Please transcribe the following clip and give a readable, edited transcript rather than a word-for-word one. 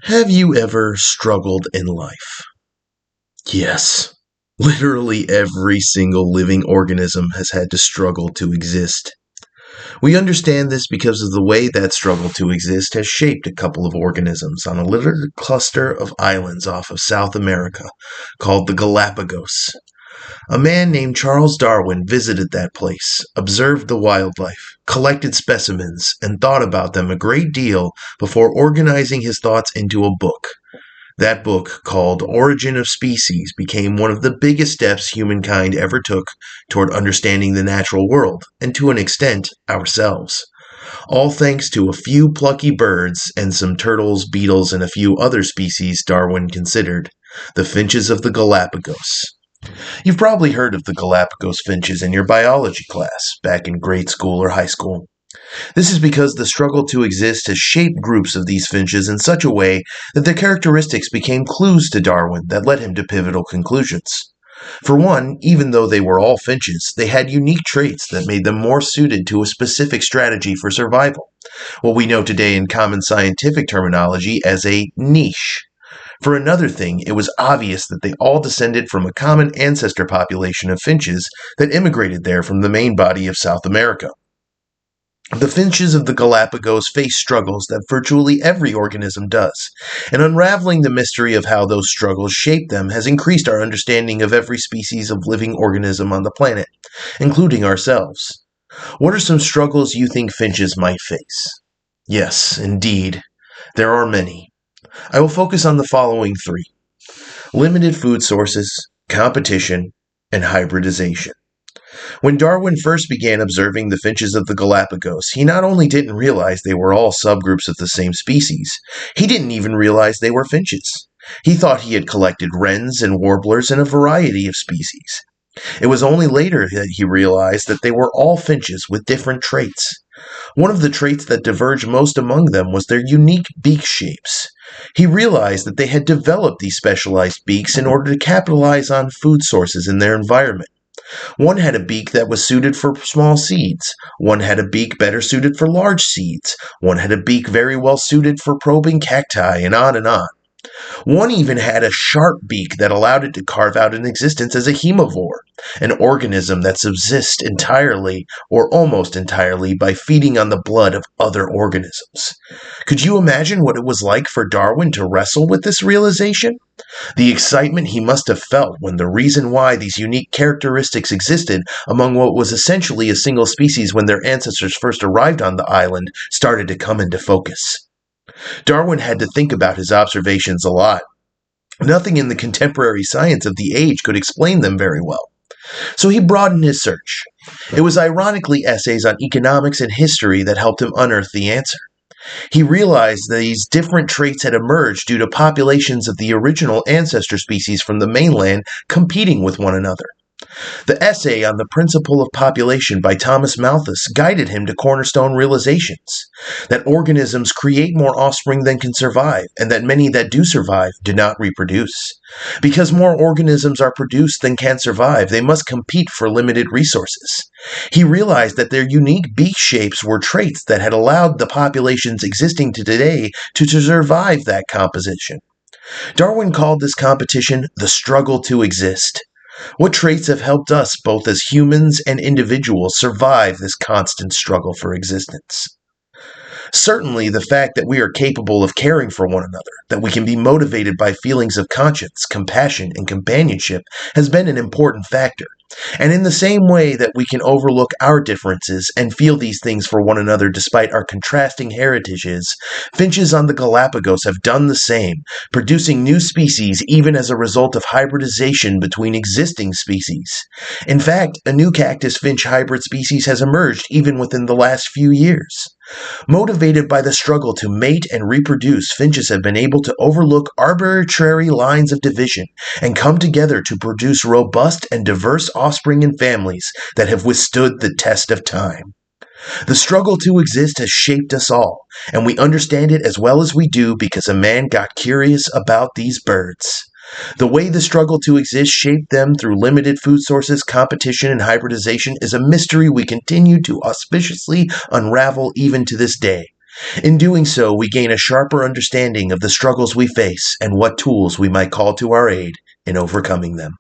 Have you ever struggled in life? Yes. Literally every single living organism has had to struggle to exist. We understand this because of the way that struggle to exist has shaped a couple of organisms on a little cluster of islands off of South America called the Galapagos. A man named Charles Darwin visited that place, observed the wildlife, collected specimens, and thought about them a great deal before organizing his thoughts into a book. That book, called Origin of Species, became one of the biggest steps humankind ever took toward understanding the natural world, and to an extent, ourselves. All thanks to a few plucky birds and some turtles, beetles, and a few other species Darwin considered, the finches of the Galapagos. You've probably heard of the Galapagos finches in your biology class, back in grade school or high school. This is because the struggle to exist has shaped groups of these finches in such a way that their characteristics became clues to Darwin that led him to pivotal conclusions. For one, even though they were all finches, they had unique traits that made them more suited to a specific strategy for survival, what we know today in common scientific terminology as a niche. For another thing, it was obvious that they all descended from a common ancestor population of finches that immigrated there from the main body of South America. The finches of the Galapagos face struggles that virtually every organism does, and unraveling the mystery of how those struggles shape them has increased our understanding of every species of living organism on the planet, including ourselves. What are some struggles you think finches might face? Yes, indeed, there are many. I will focus on the following three: limited food sources, competition, and hybridization. When Darwin first began observing the finches of the Galapagos, he not only didn't realize they were all subgroups of the same species, he didn't even realize they were finches. He thought he had collected wrens and warblers in a variety of species. It was only later that he realized that they were all finches with different traits. One of the traits that diverged most among them was their unique beak shapes. He realized that they had developed these specialized beaks in order to capitalize on food sources in their environment. One had a beak that was suited for small seeds. One had a beak better suited for large seeds. One had a beak very well suited for probing cacti, and on and on. One even had a sharp beak that allowed it to carve out an existence as a hemivore, an organism that subsists entirely, or almost entirely, by feeding on the blood of other organisms. Could you imagine what it was like for Darwin to wrestle with this realization? The excitement he must have felt when the reason why these unique characteristics existed among what was essentially a single species when their ancestors first arrived on the island started to come into focus. Darwin had to think about his observations a lot. Nothing in the contemporary science of the age could explain them very well. So he broadened his search. It was ironically essays on economics and history that helped him unearth the answer. He realized that these different traits had emerged due to populations of the original ancestor species from the mainland competing with one another. The essay on the Principle of Population by Thomas Malthus guided him to cornerstone realizations: that organisms create more offspring than can survive, and that many that do survive do not reproduce. Because more organisms are produced than can survive, they must compete for limited resources. He realized that their unique beak shapes were traits that had allowed the populations existing today to survive that composition. Darwin called this competition the struggle to exist. What traits have helped us, both as humans and individuals, survive this constant struggle for existence? Certainly, the fact that we are capable of caring for one another, that we can be motivated by feelings of conscience, compassion, and companionship has been an important factor. And in the same way that we can overlook our differences and feel these things for one another despite our contrasting heritages, finches on the Galapagos have done the same, producing new species even as a result of hybridization between existing species. In fact, a new cactus finch hybrid species has emerged even within the last few years. Motivated by the struggle to mate and reproduce, finches have been able to overlook arbitrary lines of division and come together to produce robust and diverse offspring and families that have withstood the test of time. The struggle to exist has shaped us all, and we understand it as well as we do because a man got curious about these birds. The way the struggle to exist shaped them through limited food sources, competition, and hybridization is a mystery we continue to auspiciously unravel even to this day. In doing so, we gain a sharper understanding of the struggles we face and what tools we might call to our aid in overcoming them.